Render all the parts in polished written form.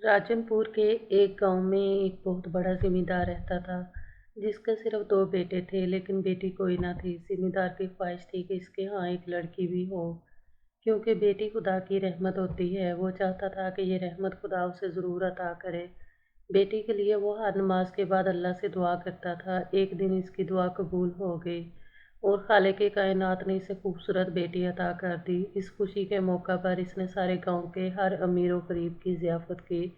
राजनपुर के एक गांव में एक बहुत बड़ा जिम्मेदार रहता था, जिसके सिर्फ दो बेटे थे, लेकिन बेटी कोई ना थी। जिम्मेदार की ख्वाहिश थी कि इसके यहाँ एक लड़की भी हो, क्योंकि बेटी खुदा की रहमत होती है। वो चाहता था कि ये रहमत खुदा उसे ज़रूर अता करे। बेटी के लिए वो हर नमाज के बाद अल्लाह से दुआ करता था। एक दिन इसकी दुआ कबूल हो गई और खालिक कायनात ने इसे खूबसूरत बेटी अता कर दी। इस खुशी के मौका पर इसने सारे गांव के हर अमीर व गरीब की ज़ियाफ़त की,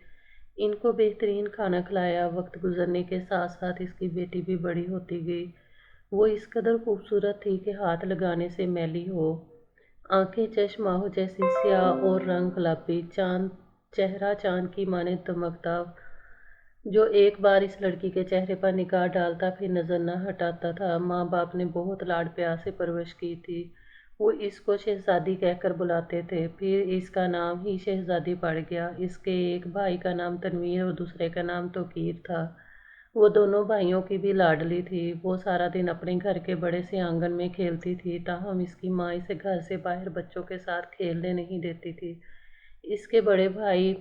इनको बेहतरीन खाना खिलाया। वक्त गुजरने के साथ साथ इसकी बेटी भी बड़ी होती गई। वो इस कदर खूबसूरत थी कि हाथ लगाने से मैली हो, आंखें चश्माहो जैसी स्याह और रंग गुलाबी, चेहरा चांद की माने दमकता। जो एक बार इस लड़की के चेहरे पर निगाह डालता फिर नजर न हटाता था। माँ बाप ने बहुत लाड प्यार से परवरिश की थी। वो इसको शहजादी कहकर बुलाते थे। फिर इसका नाम ही शहजादी पड़ गया। इसके एक भाई का नाम तनवीर और दूसरे का नाम तोकीर था। वो दोनों भाइयों की भी लाडली थी। वो सारा दिन अपने घर के बड़े से आंगन में खेलती थी, ताहम इसकी माँ इसे घर से बाहर बच्चों के साथ खेलने नहीं देती थी। इसके बड़े भाई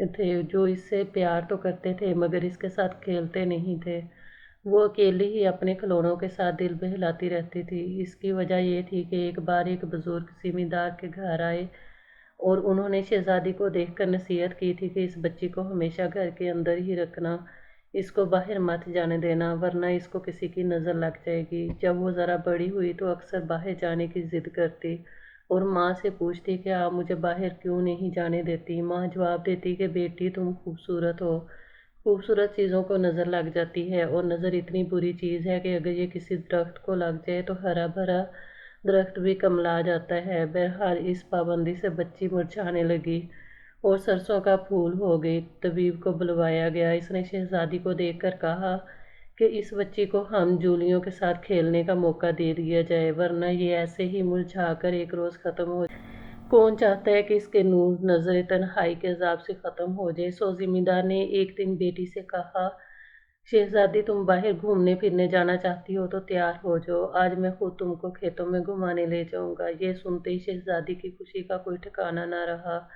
थे जो इससे प्यार तो करते थे, मगर इसके साथ खेलते नहीं थे। वो अकेली ही अपने खिलौनों के साथ दिल बहलाती रहती थी। इसकी वजह ये थी कि एक बार एक बुजुर्ग जिम्मेदार के घर आए और उन्होंने शहजादी को देखकर नसीहत की थी कि इस बच्ची को हमेशा घर के अंदर ही रखना, इसको बाहर मत जाने देना, वरना इसको किसी की नज़र लग जाएगी। जब वो ज़रा बड़ी हुई तो अक्सर बाहर जाने की ज़िद करती और माँ से पूछती कि आप मुझे बाहर क्यों नहीं जाने देती। माँ जवाब देती कि बेटी तुम खूबसूरत हो, खूबसूरत चीज़ों को नज़र लग जाती है, और नज़र इतनी बुरी चीज़ है कि अगर ये किसी दरख्त को लग जाए तो हरा भरा दरख्त भी कमला जाता है। बहरहाल इस पाबंदी से बच्ची मुरझाने लगी और सरसों का फूल हो गई। तबीब को बुलवाया गया। इसने शहजादी को देखकर कहा कि इस बच्ची को हम जूलियों के साथ खेलने का मौका दे दिया जाए, वरना ये ऐसे ही मुरझाकर एक रोज़ ख़त्म हो। कौन चाहता है कि इसके नूर नज़र तन्हाई के अजाब से ख़त्म हो जाए। सो जिम्मेदार ने एक दिन बेटी से कहा, शहजादी तुम बाहर घूमने फिरने जाना चाहती हो तो तैयार हो जाओ, आज मैं खुद तुमको खेतों में घुमाने ले जाऊंगा। ये सुनते ही शहजादी की खुशी का कोई ठिकाना न रहा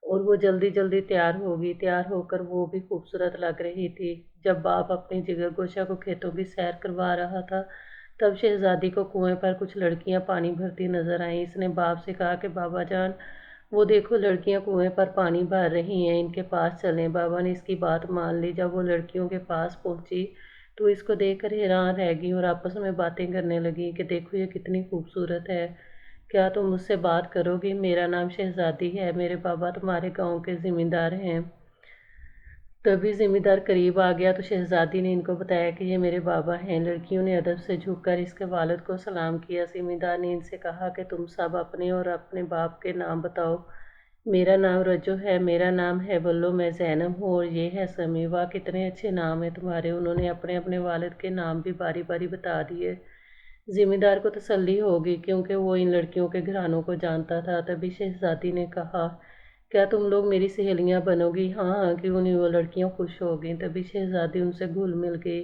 और वो जल्दी जल्दी तैयार होगी। तैयार होकर वो भी खूबसूरत लग रही थी। जब बाप अपनी जिगर गोशा को खेतों की सैर करवा रहा था, तब शहजादी को कुएं पर कुछ लड़कियां पानी भरती नजर आईं। इसने बाप से कहा कि बाबा जान, वो देखो लड़कियां कुएं पर पानी भर रही हैं, इनके पास चलें। बाबा ने इसकी बात मान ली। जब वो लड़कियों के पास पहुंची तो इसको देखकर हैरान रह गई और आपस में बातें करने लगी कि देखो ये कितनी खूबसूरत है, क्या तुम मुझसे बात करोगी? मेरा नाम शहजादी है, मेरे बाबा तुम्हारे गांव के जिम्मेदार हैं। तभी जिम्मेदार करीब आ गया तो शहजादी ने इनको बताया कि ये मेरे बाबा हैं। लड़कियों ने अदब से झुककर इसके वालिद को सलाम किया। जिम्मेदार ने इनसे कहा कि तुम सब अपने और अपने बाप के नाम बताओ। मेरा नाम रज्जो है, मेरा नाम है बल्लो, मैं ज़ैनब हूँ, और ये है समी। वाह कितने अच्छे नाम हैं तुम्हारे। उन्होंने अपने अपने वालिद के नाम भी बारी बारी बता दिए। जिम्मेदार को तसल्ली होगी क्योंकि वो इन लड़कियों के घरानों को जानता था। तभी शहजादी ने कहा, क्या तुम लोग मेरी सहेलियां बनोगी? हाँ हाँ क्यों नहीं, वो लड़कियां खुश हो गईं। तभी शहजादी उनसे घुल मिल गई।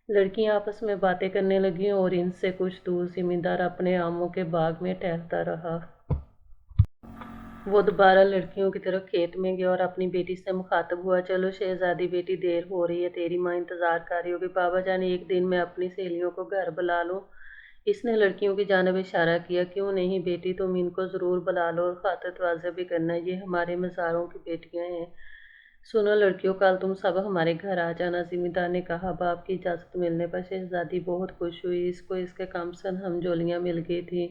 लड़कियां आपस में बातें करने लगीं और इनसे कुछ दूर जिम्मेदार अपने आमों के बाग में टहलता रहा। वो दोबारा लड़कियों की तरफ खेत में गया और अपनी बेटी से मुखातब हुआ, चलो शहजादी बेटी, देर हो रही है, तेरी माँ इंतजार कर रही होगी। बाबा जान, एक दिन मैं अपनी सहेलियों को घर बुला लूं? इसने लड़कियों की जानब इशारा किया। क्यों नहीं बेटी, तुम इनको ज़रूर बुला लो और खातिर तवाज़ा भी करना, ये हमारे मज़ारों की बेटियां हैं। सुनो लड़कियों, कल तुम सब हमारे घर आ जाना, जिम्मेदार ने कहा। बाप की इजाज़त मिलने पर शहजादी बहुत खुश हुई। इसको इसके कमसन हमजोलियाँ मिल गई थी।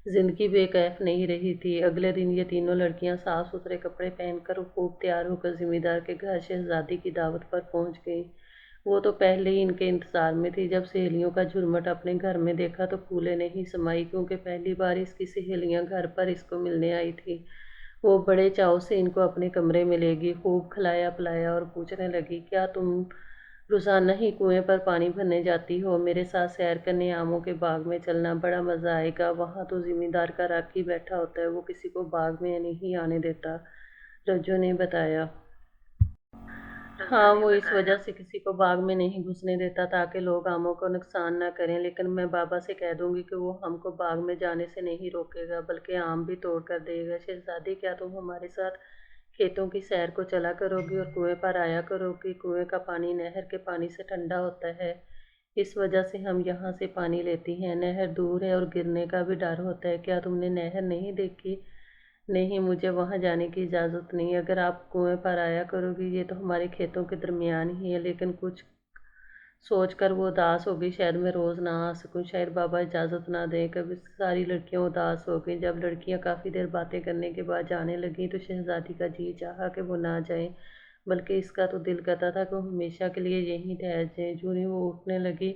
जिंदगी बेकैफ नहीं रही थी। अगले दिन ये तीनों लड़कियां साफ सुथरे कपड़े पहनकर खूब तैयार होकर जिम्मेदार के घर शहजादी की दावत पर पहुंच गई। वो तो पहले ही इनके इंतजार में थी। जब सहेलियों का झुरमुट अपने घर में देखा तो फूले नहीं समाई, क्योंकि पहली बार इसकी सहेलियां घर पर इसको मिलने आई थी। वो बड़े चाव से इनको अपने कमरे में ले गई, खूब खिलाया पिलाया और पूछने लगी, क्या तुम रोजाना ही कुएं पर पानी भरने जाती हो? मेरे साथ सैर करने आमों के बाग में चलना, बड़ा मजा आएगा। वहां तो जिम्मेदार का राखी बैठा होता है, वो किसी को बाग में नहीं आने देता, रज्जो ने बताया। हाँ, वो इस वजह से किसी को बाग में नहीं घुसने देता ताकि लोग आमों को नुकसान ना करें, लेकिन मैं बाबा से कह दूंगी कि वो हमको बाग में जाने से नहीं रोकेगा, बल्कि आम भी तोड़ कर देगा। शहजादी, क्या तुम हमारे साथ खेतों की सैर को चला करोगी और कुएं पर आया करोगी। कुएं का पानी नहर के पानी से ठंडा होता है, इस वजह से हम यहाँ से पानी लेती हैं। नहर दूर है और गिरने का भी डर होता है। क्या तुमने नहर नहीं देखी? नहीं, मुझे वहाँ जाने की इजाज़त नहीं। अगर आप कुएं पर आया करोगी, ये तो हमारे खेतों के दरमियान ही है। लेकिन कुछ सोच कर वो उदास हो गई, शायद मैं रोज़ ना आ सकूं, शायद बाबा इजाज़त ना दें। कभी सारी लड़कियां उदास हो गईं। जब लड़कियां काफ़ी देर बातें करने के बाद जाने लगीं तो शहज़ादी का जी चाहा कि वो ना जाएं, बल्कि इसका तो दिल करता था कि वो हमेशा के लिए यहीं ठहर जाएं। जूँ ही वो उठने लगी,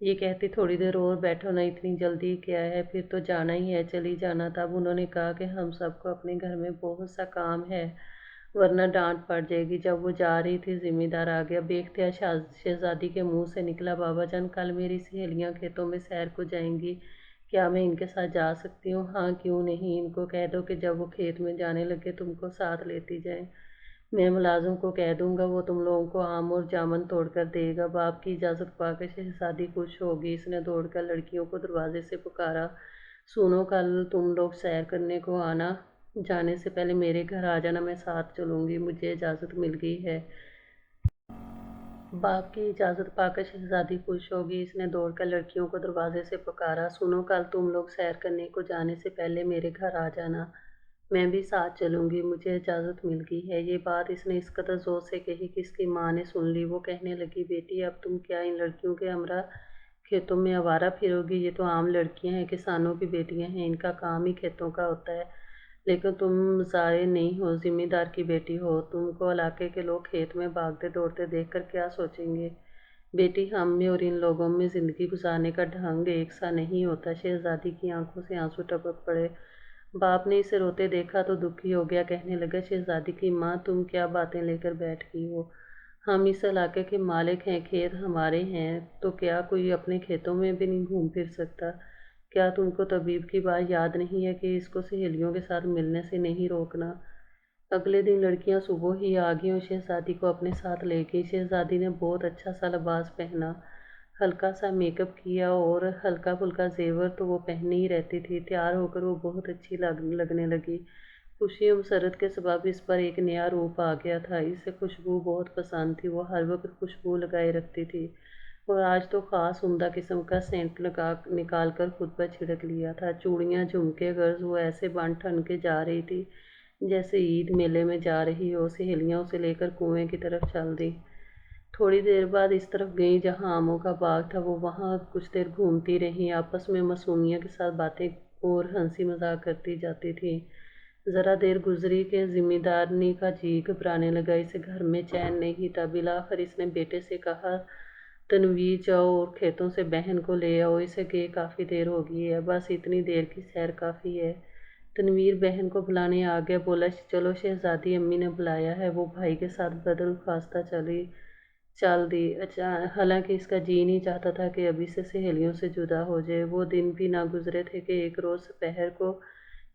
ये कहती, थोड़ी देर और बैठो ना, इतनी जल्दी क्या है, फिर तो जाना ही है, चली जाना। तब उन्होंने कहा कि हम सबको अपने घर में बहुत सा काम है, वरना डांट पड़ जाएगी। जब वो जा रही थी, जिम्मेदार आ गया। बेख्तियार शहजादी के मुंह से निकला, बाबा जान, कल मेरी सहेलियां खेतों में सैर को जाएंगी, क्या मैं इनके साथ जा सकती हूँ? हाँ, क्यों नहीं। इनको कह दो कि जब वो खेत में जाने लगे तुमको साथ लेती जाए। मैं मुलाजिम को कह दूंगा, वो तुम लोगों को आम और जामुन तोड़ कर देगा। बाप की इजाज़त पाकर शहजादी खुश होगी। इसने दौड़कर लड़कियों को दरवाजे से पुकारा, सुनो, कल तुम लोग सैर करने को आना, जाने से पहले मेरे घर आ जाना, मैं साथ चलूंगी, मुझे इजाज़त मिल गई है। बाप की इजाज़त पाकर शहजादी खुश होगी। इसने दौड़कर लड़कियों को दरवाजे से पुकारा, सुनो, कल तुम लोग सैर करने को जाने से पहले मेरे घर आ जाना, मैं भी साथ चलूंगी, मुझे इजाज़त मिल गई है। ये बात इसने इस कदर ज़ोर से कही कि इसकी माँ ने सुन ली। वो कहने लगी, बेटी, अब तुम क्या इन लड़कियों के हमरा खेतों में आवारा फिरोगी? ये तो आम लड़कियां हैं, किसानों की बेटियां हैं, इनका काम ही खेतों का होता है। लेकिन तुम ज़ाहिर नहीं हो, जिम्मेदार की बेटी हो। तुमको इलाके के लोग खेत में भागते दौड़ते देखकर क्या सोचेंगे? बेटी, हम में और इन लोगों में ज़िंदगी गुजारने का ढंग एक सा नहीं होता। शहजादी की आंखों से आंसू टपक पड़े। बाप ने इसे रोते देखा तो दुखी हो गया। कहने लगा, शहजादी की माँ, तुम क्या बातें लेकर बैठ गई हो? हम इस इलाके के मालिक हैं, खेत हमारे हैं, तो क्या कोई अपने खेतों में भी नहीं घूम फिर सकता? क्या तुमको तबीब की बात याद नहीं है कि इसको सहेलियों के साथ मिलने से नहीं रोकना? अगले दिन लड़कियां सुबह ही आ गईं और शहजादी को अपने साथ ले गई। शहजादी ने बहुत अच्छा सा लिबास पहना, हल्का सा मेकअप किया और हल्का फुल्का जेवर तो वो पहनी ही रहती थी। तैयार होकर वो बहुत अच्छी लगने लगी। खुशी और मसरत के सबब इस पर एक नया रूप आ गया था। इसे खुशबू बहुत पसंद थी, वो हर वक्त खुशबू लगाए रखती थी और आज तो ख़ास उम्दा किस्म का सेंट निकाल कर खुद पर छिड़क लिया था। चूड़ियाँ, झुमके, गर्ज वो ऐसे बन ठन के जा रही थी जैसे ईद मेले में जा रही हो। सहेलियाँ उसे लेकर कुएं की तरफ चल दी। थोड़ी देर बाद इस तरफ गई जहाँ आमों का बाग था। वो वहाँ कुछ देर घूमती रही, आपस में मासूमिया के साथ बातें और हंसी मजाक करती जाती थी। ज़रा देर गुजरी कि जिम्मेदारनी का जी घबराने लगा। इसे घर में चैन नहीं था। बिलाखिर इसने बेटे से कहा, तनवीर, जाओ और खेतों से बहन को ले आओ, इसे गए काफ़ी देर हो गई है, बस इतनी देर की सैर काफ़ी है। तनवीर बहन को बुलाने आ गया, बोला, चलो शहजादी, अम्मी ने बुलाया है। वो भाई के साथ बदल खास्ता चल दी। अच्छा, हालांकि इसका जी नहीं चाहता था कि अभी से सहेलियों से जुदा हो जाए। वो दिन भी ना गुजरे थे कि एक रोज़ दोपहर को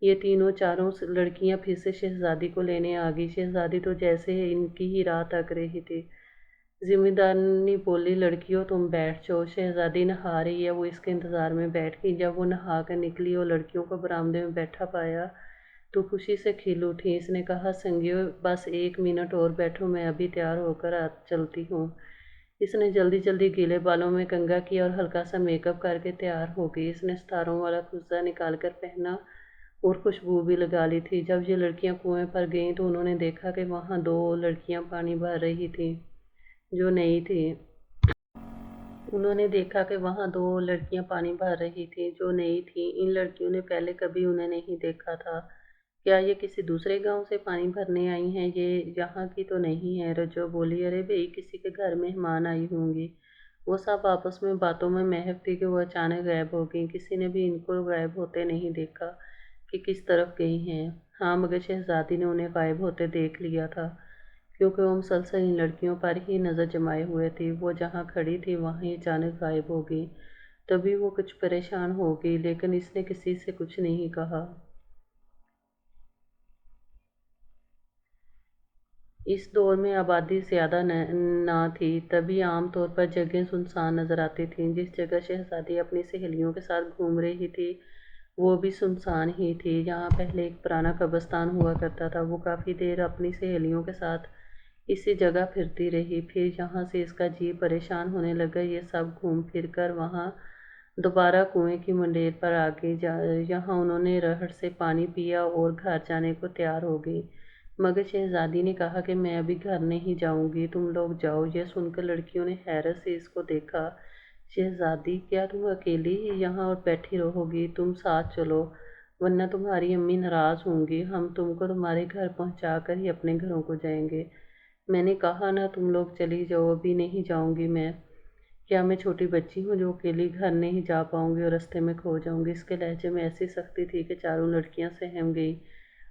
ये तीनों चारों लड़कियां फिर से शहजादी को लेने आ गई। शहजादी तो जैसे इनकी ही राह तक रही थी। जिम्मेदारनी बोली, लड़कियों, तुम बैठ जाओ, शहजादी नहा रही है। वो इसके इंतज़ार में बैठ गई। जब वो नहा कर निकली और लड़कियों को बरामदे में बैठा पाया तो खुशी से खिल उठी। इसने कहा, संगियो, बस 1 मिनट और बैठो, मैं अभी तैयार होकर चलती हूँ। इसने जल्दी जल्दी गीले बालों में कंघा किया और हल्का सा मेकअप करके तैयार हो गई। इसने सितारों वाला कुर्ता निकाल कर पहना और खुशबू भी लगा ली थी। जब ये लड़कियां कुएं पर गईं तो उन्होंने देखा कि वहाँ 2 लड़कियां पानी भर रही थी जो नई थी। उन्होंने देखा कि वहाँ 2 लड़कियां पानी भर रही थी जो नई थी। इन लड़कियों ने पहले कभी उन्हें नहीं देखा था। क्या ये किसी दूसरे गांव से पानी भरने आई हैं? ये यहाँ की तो नहीं है। रजो बोली, अरे भाई, किसी के घर मेहमान आई होंगी। वो सब आपस में बातों में महक थी कि वो अचानक गायब हो गई। किसी ने भी इनको गायब होते नहीं देखा कि किस तरफ गई हैं। हाँ, मगर शहजादी ने उन्हें गायब होते देख लिया था, क्योंकि वो मुसलसल इन लड़कियों पर ही नज़र जमाए हुए थी। वो जहाँ खड़ी थी वहाँ ही अचानक गायब हो गई। तभी वो कुछ परेशान हो गई, लेकिन इसने किसी से कुछ नहीं कहा। इस दौर में आबादी ज़्यादा ना थी, तभी आम तौर पर जगह सुनसान नज़र आती थीं। जिस जगह शहजादी अपनी सहेलियों के साथ घूम रही थी وہ بھی سنسان ہی تھی۔ جہاں پہلے ایک پرانا قبرستان ہوا کرتا تھا، وہ کافی دیر اپنی سہیلیوں کے ساتھ اسی جگہ پھرتی رہی، پھر یہاں سے اس کا جی پریشان ہونے لگا۔ یہ سب گھوم پھر کر وہاں دوبارہ کنویں کی منڈیر پر آ گئی، یہاں انہوں نے رہڑ سے پانی پیا اور گھر جانے کو تیار ہو گئی، مگر شہزادی نے کہا کہ میں ابھی گھر نہیں جاؤں گی، تم لوگ جاؤ۔ یہ سن کر لڑکیوں نے حیرت سے اس کو دیکھا۔ شہزادی، کیا تم اکیلی ہی یہاں اور بیٹھی رہو گی؟ تم ساتھ چلو، ورنہ تمہاری امی ناراض ہوں گی، ہم تم کو تمہارے گھر پہنچا کر ہی اپنے گھروں کو جائیں گے۔ میں نے کہا نا تم لوگ چلی جاؤ، ابھی نہیں جاؤں گی میں، کیا میں چھوٹی بچی ہوں جو اکیلی گھر نہیں جا پاؤں گی اور رستے میں کھو جاؤں گی؟ اس کے لہجے میں ایسی سختی تھی کہ چاروں لڑکیاں سہم گئیں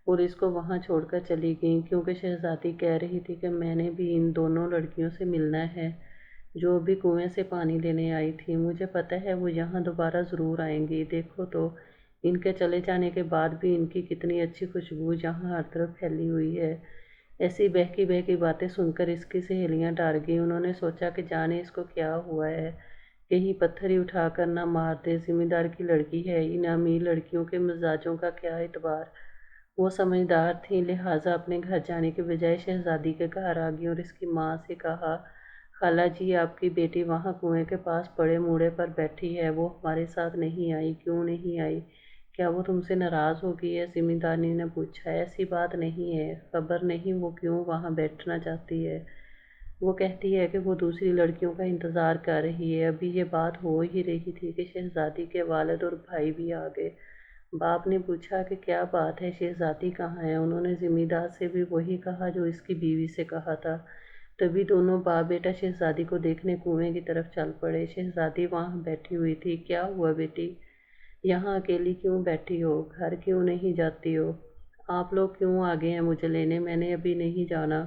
اور اس کو وہاں چھوڑ کر چلی گئیں، کیونکہ شہزادی کہہ رہی تھی کہ میں نے بھی ان دونوں لڑکیوں سے ملنا ہے جو ابھی کنویں سے پانی لینے آئی تھی، مجھے پتہ ہے وہ یہاں دوبارہ ضرور آئیں گی، دیکھو تو ان کے چلے جانے کے بعد بھی ان کی کتنی اچھی خوشبو یہاں ہر طرف پھیلی ہوئی ہے۔ ایسی بہکی بہکی باتیں سن کر اس کی سہیلیاں ڈر گئیں، انہوں نے سوچا کہ جانے اس کو کیا ہوا ہے، کہیں پتھر ہی اٹھا کر نہ مار دے، ذمہ دار کی لڑکی ہے، ان امیر لڑکیوں کے مزاجوں کا کیا اعتبار۔ وہ سمجھدار تھیں، لہٰذا اپنے گھر جانے کے بجائے شہزادی کے گھر آ گئیں اور اس کی ماں سے کہا، خالہ جی، آپ کی بیٹی وہاں کنویں کے پاس پڑے موڑے پر بیٹھی ہے، وہ ہمارے ساتھ نہیں آئی، کیوں نہیں آئی؟ کیا وہ تم سے ناراض ہو گئی ہے؟ زمیندار نے پوچھا۔ ایسی بات نہیں ہے، خبر نہیں وہ کیوں وہاں بیٹھنا چاہتی ہے، وہ کہتی ہے کہ وہ دوسری لڑکیوں کا انتظار کر رہی ہے۔ ابھی یہ بات ہو ہی رہی تھی کہ شہزادی کے والد اور بھائی بھی آ گئے۔ باپ نے پوچھا کہ کیا بات ہے، شہزادی کہاں ہے؟ انہوں نے زمیندار سے بھی وہی کہا جو اس کی بیوی سے کہا تھا۔ تبھی دونوں باپ بیٹا شہزادی کو دیکھنے کنویں کی طرف چل پڑے۔ شہزادی وہاں بیٹھی ہوئی تھی۔ کیا ہوا بیٹی؟ یہاں اکیلی کیوں بیٹھی ہو؟ گھر کیوں نہیں جاتی ہو؟ آپ لوگ کیوں آ گئے ہیں مجھے لینے؟ میں نے ابھی نہیں جانا،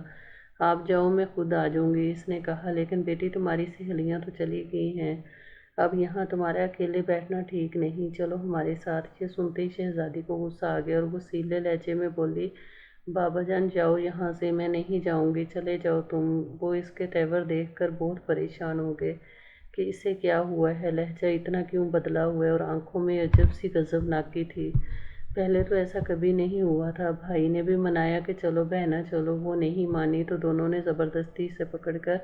آپ جاؤ، میں خود آ جاؤں گی، اس نے کہا۔ لیکن بیٹی، تمہاری سہیلیاں تو چلی گئی ہیں، اب یہاں تمہارا اکیلے بیٹھنا ٹھیک نہیں، چلو ہمارے ساتھ۔ یہ سنتے ہی شہزادی کو غصہ آ گیا اور وہ سیلے لہجے میں بولی، بابا جان جاؤ یہاں سے، میں نہیں جاؤں گی، چلے جاؤ تم۔ وہ اس کے تیور دیکھ کر بہت پریشان ہو گئے کہ اسے کیا ہوا ہے، لہجہ اتنا کیوں بدلا ہوا ہے، اور آنکھوں میں عجب سی غضبناکی تھی، پہلے تو ایسا کبھی نہیں ہوا تھا۔ بھائی نے بھی منایا کہ چلو بہنا چلو، وہ نہیں مانی تو دونوں نے زبردستی اسے پکڑ کر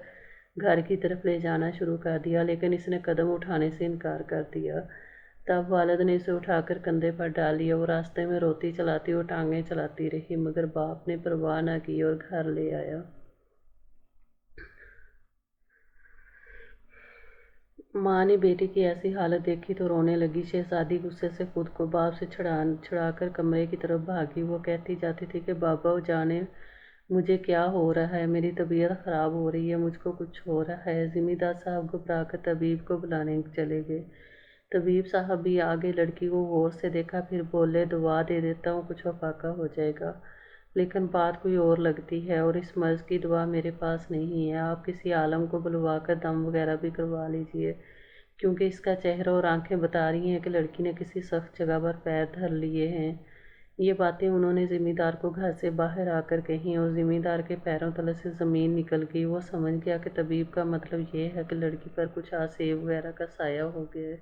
گھر کی طرف لے جانا شروع کر دیا، لیکن اس نے قدم اٹھانے سے انکار کر دیا۔ تب والد نے اسے اٹھا کر کندھے پر ڈال لیا، وہ راستے میں روتی چلاتی اور ٹانگیں چلاتی رہی، مگر باپ نے پرواہ نہ کی اور گھر لے آیا۔ ماں نے بیٹی کی ایسی حالت دیکھی تو رونے لگی۔ شہزادی غصے سے خود کو باپ سے چھڑا کر کمرے کی طرف بھاگی۔ وہ کہتی جاتی تھی کہ بابا جانے مجھے کیا ہو رہا ہے، میری طبیعت خراب ہو رہی ہے، مجھ کو کچھ ہو رہا ہے۔ زمیندار صاحب گھبرا کر طبیب کو بلانے چلے گئے۔ طبیب صاحب بھی آ گئے، لڑکی کو غور سے دیکھا، پھر بولے، دوا دے دیتا ہوں، کچھ افاقہ ہو جائے گا، لیکن بات کوئی اور لگتی ہے، اور اس مرض کی دوا میرے پاس نہیں ہے، آپ کسی عالم کو بلوا کر دم وغیرہ بھی کروا لیجیے، کیونکہ اس کا چہرہ اور آنکھیں بتا رہی ہیں کہ لڑکی نے کسی سخت جگہ پر پیر دھر لیے ہیں۔ یہ باتیں انہوں نے زمیندار کو گھر سے باہر آ کر کہیں اور زمیندار کے پیروں تلے سے زمین نکل گئی۔ وہ سمجھ گیا کہ طبیب کا مطلب یہ ہے کہ لڑکی پر کچھ آسیب وغیرہ کا سایہ ہو گیا ہے۔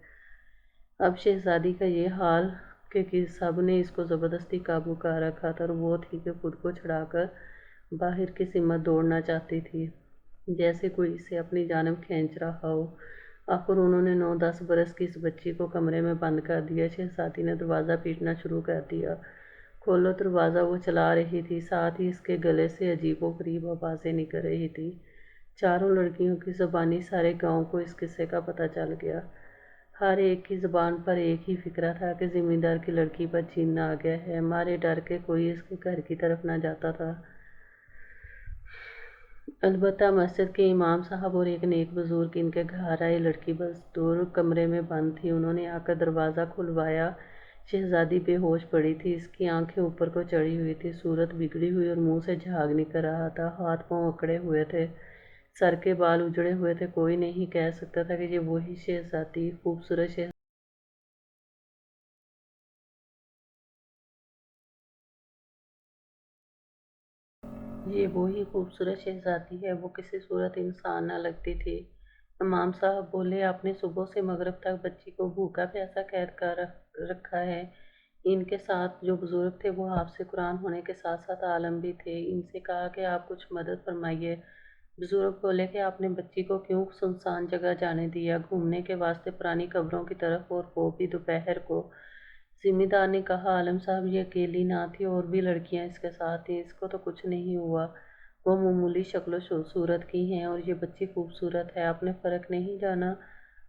اب شہزادی کا یہ حال کہ سب نے اس کو زبردستی قابو کر رکھا تھا، اور وہ تھی کہ خود کو چھڑا کر باہر کی سمت دوڑنا چاہتی تھی، جیسے کوئی اسے اپنی جانب کھینچ رہا ہو۔ آخر انہوں نے 9-10 برس کی اس بچی کو کمرے میں بند کر دیا۔ شہزادی نے دروازہ پیٹنا شروع کر دیا۔ کھولو دروازہ، وہ چلا رہی تھی، ساتھ ہی اس کے گلے سے عجیب و غریب آوازیں نکل رہی تھیں۔ چاروں لڑکیوں کی زبانی سارے گاؤں کو اس قصے کا پتہ چل گیا۔ ہر ایک کی زبان پر ایک ہی فقرہ تھا کہ زمیندار کی لڑکی پر جن آ گیا ہے، مارے ڈر کے کوئی اس کے گھر کی طرف نہ جاتا تھا۔ البتہ مسجد کے امام صاحب اور ایک نیک بزرگ ان کے گھر آئے، لڑکی بس دور کمرے میں بند تھی، انہوں نے آ کر دروازہ کھلوایا۔ شہزادی بے ہوش پڑی تھی، اس کی آنکھیں اوپر کو چڑھی ہوئی تھی، صورت بگڑی ہوئی اور منہ سے جھاگ نکل رہا تھا، ہاتھ پاؤں اکڑے ہوئے تھے، سر کے بال اجڑے ہوئے تھے، کوئی نہیں کہہ سکتا تھا کہ یہ وہی شہزادی، خوبصورت شہزادی یہ وہی خوبصورت شہزادی ہے، وہ کسی صورت انسان نہ لگتی تھی۔ امام صاحب بولے، آپ نے صبح سے مغرب تک بچی کو بھوکا پیاسا قید کر रखा है। इनके साथ जो बुजुर्ग थे वो हाफिज़ कुरान होने के साथ साथ आलम भी थे। इनसे कहा कि आप कुछ मदद फरमाइए। बुजुर्ग बोले कि आपने बच्ची को क्यों सुनसान जगह जाने दिया, घूमने के वास्ते पुरानी कब्रों की तरफ, और वो भी दोपहर को। जिम्मेदार ने कहा, आलम साहब ये अकेली ना थी, और भी लड़कियां इसके साथ थी, इसको तो कुछ नहीं हुआ। वो मामूली शक्ल सूरत की हैं और ये बच्ची खूबसूरत है, आपने फ़र्क नहीं जाना।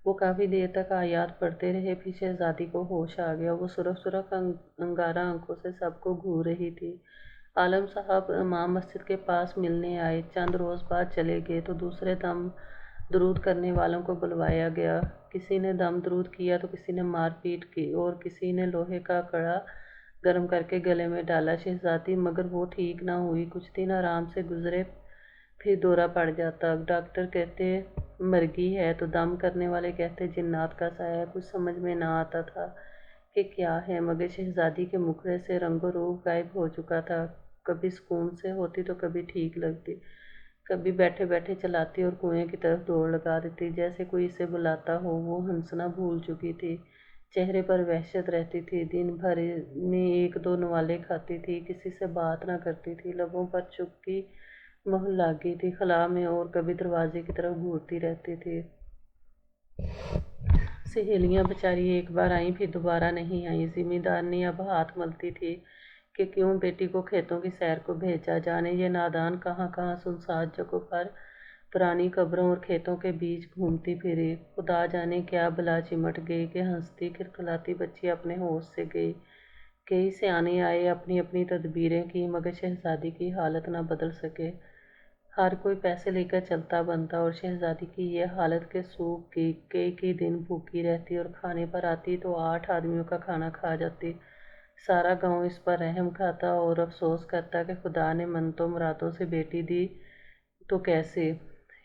वो काफ़ी देर तक आयात पढ़ते रहे, फिर शहजादी को होश आ गया। वो सुरख सुरख अंगारा आंखों से सबको घूर रही थी। आलम साहब इमाम मस्जिद के पास मिलने आए, चंद रोज़ बाद चले गए तो दूसरे दम दरूद करने वालों को बुलवाया गया। किसी ने दम दरूद किया तो किसी ने मारपीट की और किसी ने लोहे का कड़ा गर्म करके गले में डाला। शहजादी मगर वो ठीक ना हुई। कुछ दिन आराम से गुजरे, फिर दौरा पड़ जाता। डॉक्टर कहते मरगी है तो दम करने वाले कहते जिन्नात का साया। कुछ समझ में ना आता था कि क्या है, मगर शहजादी के मुखड़े से रंगो रूप गायब हो चुका था। कभी सुकून से होती तो कभी ठीक लगती, कभी बैठे बैठे चलाती और कुएं की तरफ दौड़ लगा देती, जैसे कोई इसे बुलाता हो। वो हंसना भूल चुकी थी, चेहरे पर वहशत रहती थी। दिन भर में एक दो नवाले खाती थी, किसी से बात ना करती थी, लबों पर चुप्पी मोहर लग गई थी खला में, और कभी दरवाजे की तरफ घूरती रहती थी। सहेलियां बेचारी एक बार आई फिर दोबारा नहीं आई। जिम्मेदार ने अब हाथ मलती थी कि क्यों बेटी को खेतों की सैर को भेजा। जाने ये नादान कहाँ कहाँ सुनसान जगहों पर पुरानी कब्रों और खेतों के बीच घूमती फिरी। खुदा जाने क्या बला चिमट गई कि हंसती खिलखिलाती बच्ची अपने होश से गई। कई सियाने आए, अपनी अपनी तदबीरें की, मगर शहजादी की हालत न बदल सके। हर कोई पैसे लेकर चलता बनता, और शहजादी की यह हालत के सूख की कई दिन भूखी रहती, और खाने पर आती तो 8 आदमियों का खाना खा जाती। सारा गांव इस पर रहम खाता और अफसोस करता कि खुदा ने मन्नतों मुरादों से बेटी दी तो कैसे।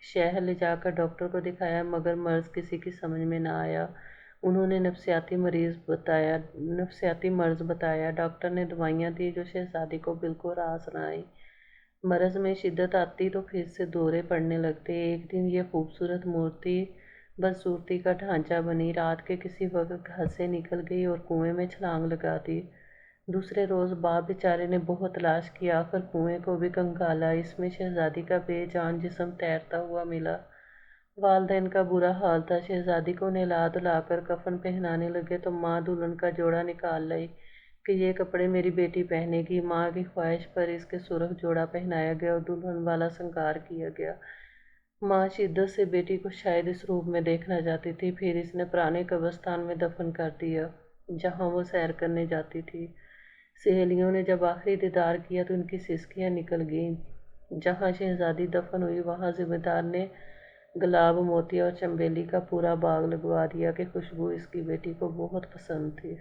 शहर ले जाकर डॉक्टर को दिखाया, मगर मर्ज किसी की समझ में ना आया। उन्होंने नफसियाती मर्ज बताया। डॉक्टर ने दवाइयाँ दी जो शहजादी को बिल्कुल रास न आई। मर्ज में शिद्दत आती तो फिर से दौरे पड़ने लगते। एक दिन ये खूबसूरत मूर्ति बदसूरती का ढांचा बनी, रात के किसी वक्त घर से निकल गई और कुएं में छलांग लगा दी। दूसरे रोज़ बाप बेचारे ने बहुत तलाश किया, आखिर कुएं को भी कंगाला। इसमें शहजादी का बेजान जिस्म तैरता हुआ मिला। वालदैन का बुरा हाल था। शहजादी को नहला धुलाकर कफन पहनाने लगे तो माँ दुल्हन का जोड़ा निकाल लाई कि ये कपड़े मेरी बेटी पहनेगी। माँ की ख्वाहिश पर इसके सुर्ख जोड़ा पहनाया गया और दुल्हन वाला श्रृंगार किया गया। माँ शिद्दत से बेटी को शायद इस रूप में देखना चाहती थी। फिर इसने पुराने कब्रिस्तान में दफन कर दिया जहाँ वो सैर करने जाती थी। सहेलियों ने जब आखिरी दीदार किया तो उनकी सिसकियाँ निकल गईं। जहाँ शहजादी दफन हुई वहाँ जिम्मेदार ने गुलाब, मोती और चमेली का पूरा बाग लगवा दिया कि खुशबू इसकी बेटी को बहुत पसंद थी।